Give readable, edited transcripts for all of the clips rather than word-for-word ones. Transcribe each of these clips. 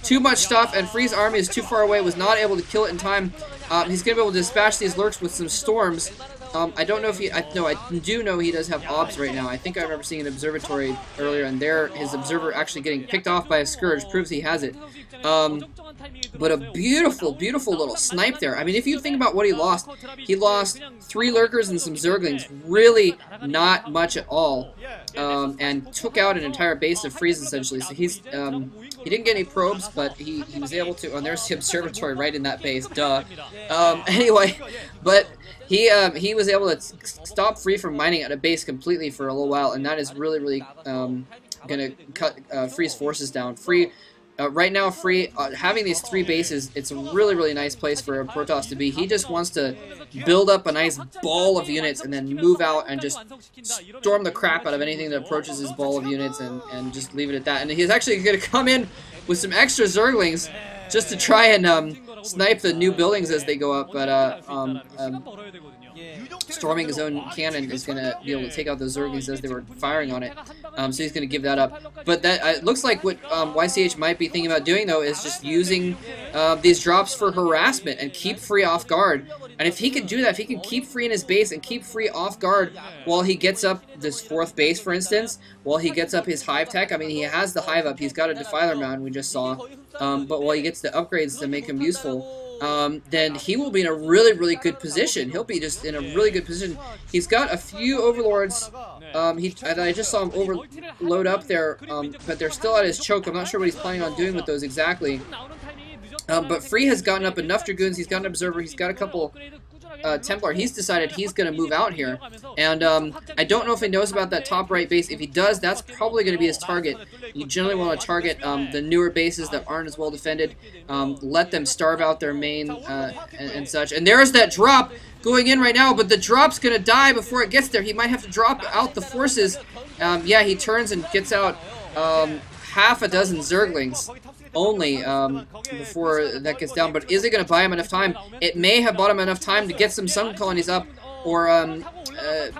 too much stuff, and Free's army is too far away, was not able to kill it in time. He's going to be able to dispatch these lurks with some storms. I don't know if he... No, I do know he does have obs right now. I think I remember seeing an observatory earlier, and there, his observer actually getting picked off by a scourge proves he has it. But a beautiful, beautiful little snipe there. I mean, if you think about what he lost 3 lurkers and some zerglings. Really not much at all. And took out an entire base of Freeze, essentially. So he's... he didn't get any probes, but he was able to... Oh, and there's the observatory right in that base. Duh. Anyway, but... He was able to stop Free from mining at a base completely for a little while, and that is really, really gonna cut Free's forces down. Free, right now, Free, having these 3 bases, it's a really, really nice place for a Protoss to be. He just wants to build up a nice ball of units and then move out and just storm the crap out of anything that approaches his ball of units and just leave it at that. And he's actually gonna come in with some extra Zerglings just to try and snipe the new buildings as they go up, but storming his own cannon is going to be able to take out those Zerglings as they were firing on it, so he's going to give that up. But that it looks like what yCh might be thinking about doing, though, is just using these drops for harassment and keep Free off guard. And if he can do that, if he can keep Free in his base and keep Free off guard while he gets up this 4th base, for instance, while he gets up his hive tech, I mean, he has the hive up, he's got a defiler mound we just saw, but while he gets the upgrades to make him useful, then he will be in a really, really good position. He'll be just in a really good position. He's got a few overlords. I just saw him overload up there, but they're still at his choke. I'm not sure what he's planning on doing with those exactly. But Free has gotten up enough Dragoons. He's got an Observer. He's got a couple Templar. He's decided he's going to move out here. And I don't know if he knows about that top right base. If he does, that's probably going to be his target. You generally want to target the newer bases that aren't as well defended. Let them starve out their main and such. And there's that drop going in right now, but the drop's going to die before it gets there. He might have to drop out the forces. Yeah, he turns and gets out half a dozen Zerglings only before that gets down. But is it going to buy him enough time? It may have bought him enough time to get some sun colonies up, or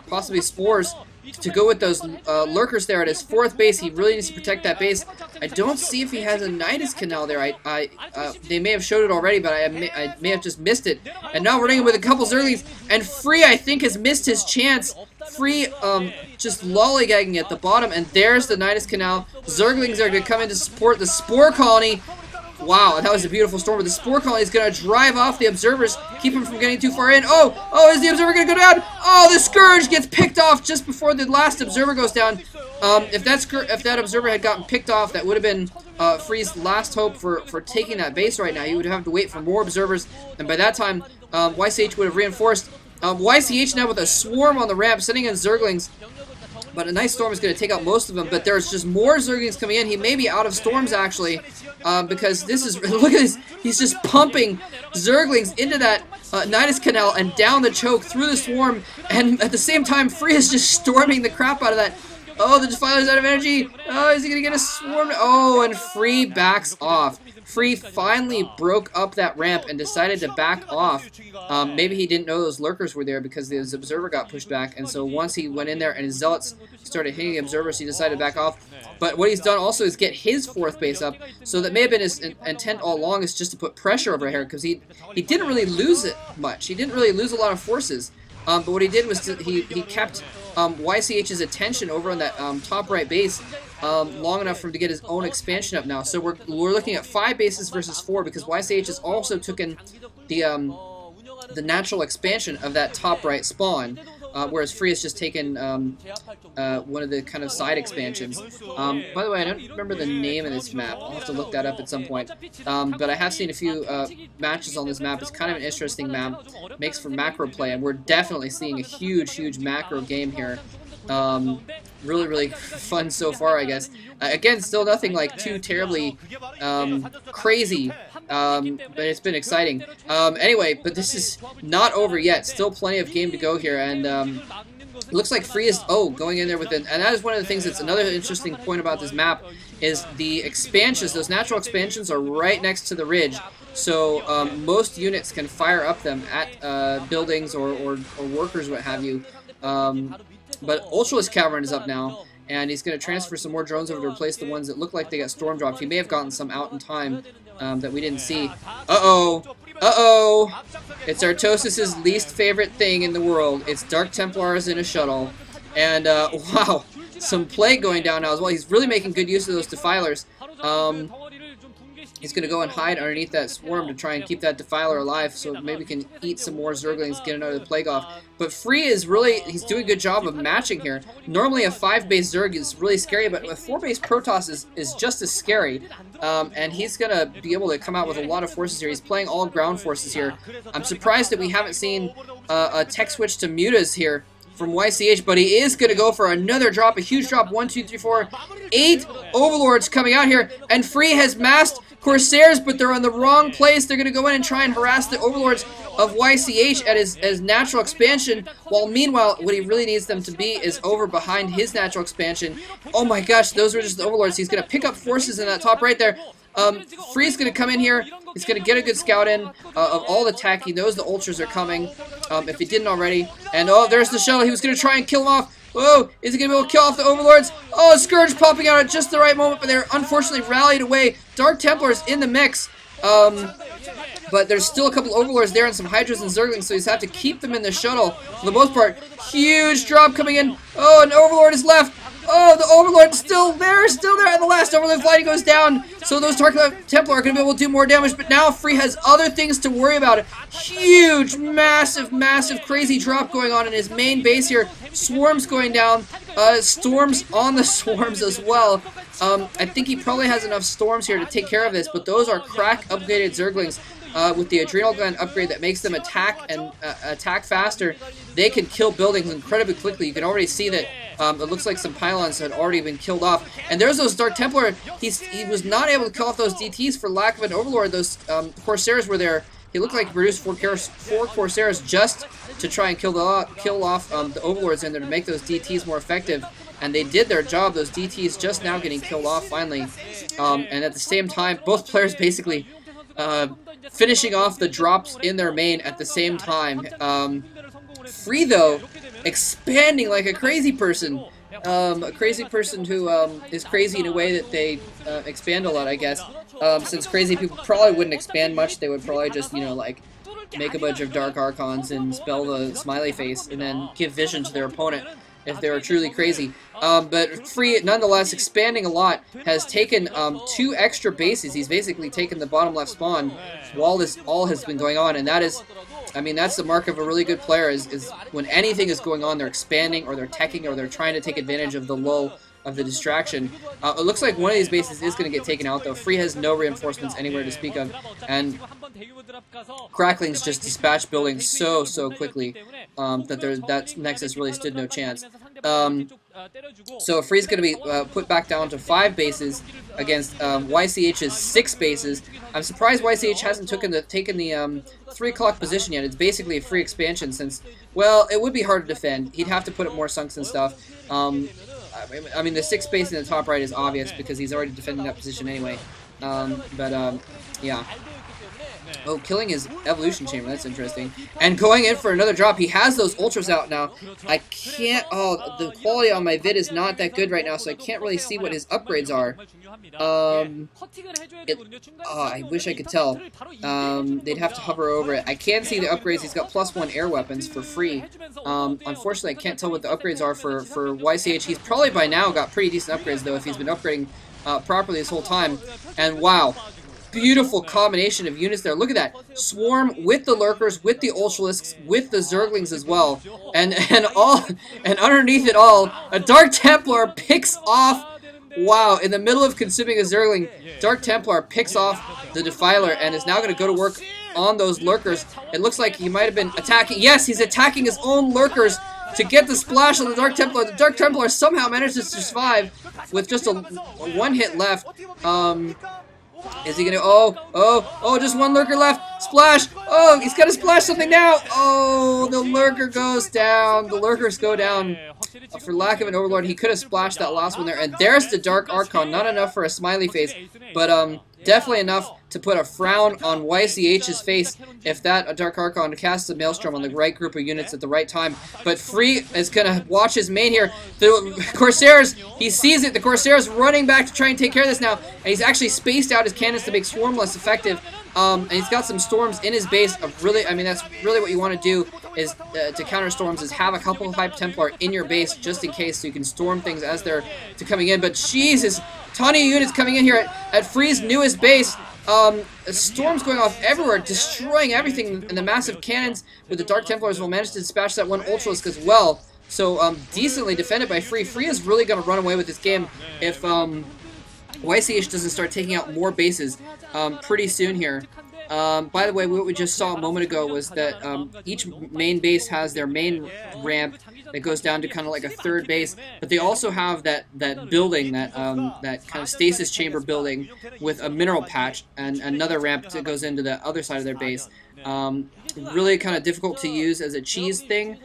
possibly spores to go with those lurkers there at his 4th base. He really needs to protect that base. I don't see if he has a Nidus Canal there. They may have showed it already, but I may have just missed it. And now we're running with a couple Zerglings, and Free, I think, has missed his chance. Free just lollygagging at the bottom, and there's the Nidus Canal. Zerglings are going to come in to support the Spore Colony. Wow, that was a beautiful storm. But the Spore Colony is going to drive off the Observers, keep them from getting too far in. Oh, is the Observer going to go down? Oh, the Scourge gets picked off just before the last Observer goes down. If that Observer had gotten picked off, that would have been Free's last hope for taking that base right now. He would have to wait for more Observers, and by that time, yCh would have reinforced. yCh now with a swarm on the ramp, sending in Zerglings. But a nice storm is going to take out most of them, but there's just more Zerglings coming in. He may be out of storms, actually, because this is... Look at this. He's just pumping Zerglings into that Nidus Canal and down the choke through the swarm, and at the same time, Free is just storming the crap out of that. Oh, the Defiler's out of energy. Oh, is he going to get a swarm? Oh, and Free backs off. Free finally broke up that ramp and decided to back off. Maybe he didn't know those lurkers were there because his Observer got pushed back, and so once he went in there and his Zealots started hitting Observers, he decided to back off. But what he's done also is get his 4th base up, so that may have been his intent all along, is just to put pressure over here, because he didn't really lose it much. He didn't really lose a lot of forces. But what he did was he kept yCh's attention over on that top right base long enough for him to get his own expansion up now. So we're looking at 5 bases versus 4, because yCh has also taken the natural expansion of that top right spawn, whereas Free has just taken one of the kind of side expansions. By the way, I don't remember the name of this map. I'll have to look that up at some point. But I have seen a few matches on this map. It's kind of an interesting map. Makes for macro play, and we're definitely seeing a huge, huge macro game here. Really, really fun so far, I guess. Again, still nothing like too terribly crazy, but it's been exciting. Anyway, but this is not over yet. Still plenty of game to go here, and looks like Free is going in there with it. And that is one of the things that's another interesting point about this map, is the expansions. Those natural expansions are right next to the ridge. So most units can fire up them at buildings or workers, what have you. But Ultralisk Cavern is up now, and he's going to transfer some more drones over to replace the ones that look like they got storm dropped. He may have gotten some out in time that we didn't see. Uh-oh. It's Artosis' least favorite thing in the world. It's Dark Templars in a shuttle. And, wow, some Plague going down now as well. He's really making good use of those Defilers. He's going to go and hide underneath that swarm to try and keep that Defiler alive, so maybe we can eat some more Zerglings, get another Plague off. But Free is really, he's doing a good job of matching here. Normally a 5-base Zerg is really scary, but a 4-base Protoss is just as scary. And he's going to be able to come out with a lot of forces here. He's playing all ground forces here. I'm surprised that we haven't seen a tech switch to Mutas here from yCh, but he is going to go for another drop, a huge drop. 1, 2, 3, 4, 8 Overlords coming out here, and Free has massed Corsairs, but they're in the wrong place. They're going to go in and try and harass the Overlords of yCh at his natural expansion, while meanwhile, what he really needs them to be is over behind his natural expansion. Oh my gosh, those were just the Overlords. He's going to pick up forces in that top right there. Free's going to come in here. He's going to get a good scout in of all the tech. He knows the Ultras are coming, if he didn't already. And, oh, there's the shuttle. He was going to try and kill him off. Whoa, is he going to be able to kill off the Overlords? Oh, Scourge popping out at just the right moment, but they're unfortunately rallied away. Dark Templars in the mix. But there's still a couple Overlords there and some Hydras and Zerglings, so he's have to keep them in the shuttle for the most part. Huge drop coming in. Oh, an Overlord is left. Oh, the Overlord's still there, and the last Overlord flight goes down. So those Dark Templar are going to be able to do more damage, but now Free has other things to worry about. Huge, massive, crazy drop going on in his main base here. Swarms going down. Storms on the swarms as well. I think he probably has enough storms here to take care of this, but those are crack upgraded Zerglings. With the Adrenal Gland upgrade that makes them attack and attack faster, they can kill buildings incredibly quickly. You can already see that it looks like some pylons had already been killed off. And there's those Dark Templar. He was not able to kill off those DTs for lack of an Overlord. Those Corsairs were there. He looked like he produced four Corsairs just to try and kill off the Overlords in there to make those DTs more effective. And they did their job. Those DTs just now getting killed off finally. And at the same time, both players basically finishing off the drops in their main at the same time. Free, though, expanding like a crazy person. A crazy person who is crazy in a way that they expand a lot, I guess. Since crazy people probably wouldn't expand much, they would probably just, you know, like, make a bunch of Dark Archons and spell the smiley face and then give vision to their opponent if they were truly crazy. But Free, nonetheless, expanding a lot, has taken 2 extra bases. He's basically taken the bottom left spawn while this all has been going on, and that is, I mean, that's the mark of a really good player, is when anything is going on, they're expanding, or they're teching, or they're trying to take advantage of the lull of the distraction. It looks like one of these bases is going to get taken out, though. Free has no reinforcements anywhere to speak of, and Cracklings just dispatched buildings so quickly that Nexus really stood no chance. So Free's going to be put back down to 5 bases against yCh's 6 bases. I'm surprised yCh hasn't taken the 3 o'clock position yet. It's basically a free expansion since, well, it would be hard to defend. He'd have to put up more sunks and stuff. I mean, the 6th base in the top right is obvious because he's already defending that position anyway. Yeah. Oh, killing his evolution chamber. That's interesting. And going in for another drop. He has those ultras out now. I can't... Oh, the quality on my vid is not that good right now, so I can't really see what his upgrades are. I wish I could tell. They'd have to hover over it. I can see the upgrades. He's got +1 air weapons for free. Unfortunately, I can't tell what the upgrades are for yCh. He's probably by now got pretty decent upgrades, though, if he's been upgrading properly this whole time. And wow. Beautiful combination of units there. Look at that. Swarm with the Lurkers, with the Ultralisks, with the Zerglings as well. And underneath it all, a Dark Templar picks off, wow, in the middle of consuming a Zergling, Dark Templar picks off the Defiler and is now going to go to work on those Lurkers. It looks like he might have been attacking, yes, he's attacking his own Lurkers to get the splash on the Dark Templar. The Dark Templar somehow managed to survive with just a 1 hit left. Is he gonna, oh, just 1 Lurker left, splash, oh, he's gonna splash something now, oh, the Lurker goes down, the Lurkers go down, for lack of an Overlord. He could have splashed that last one there, and there's the Dark Archon, not enough for a smiley face, but, definitely enough to put a frown on yCh's face if that Dark Archon casts a Maelstrom on the right group of units at the right time. But Free is going to watch his main here. The Corsairs, he sees it. The Corsairs running back to try and take care of this now. And he's actually spaced out his cannons to make Swarm less effective. And he's got some storms in his base. I mean, that's really what you want to do is to counter storms is have a couple of Hype Templar in your base just in case so you can storm things as they're coming in. But Jesus, ton of units coming in here at Free's newest base. Storms going off everywhere, destroying everything, and the massive cannons with the Dark Templars will manage to dispatch that one Ultralisk as well. So decently defended by Free. Free is really going to run away with this game if yCh doesn't start taking out more bases pretty soon here. By the way, what we just saw a moment ago was that each main base has their main ramp that goes down to kind of like a third base, but they also have that building, that kind of stasis chamber building with a mineral patch and another ramp that goes into the other side of their base. Really kind of difficult to use as a cheese thing.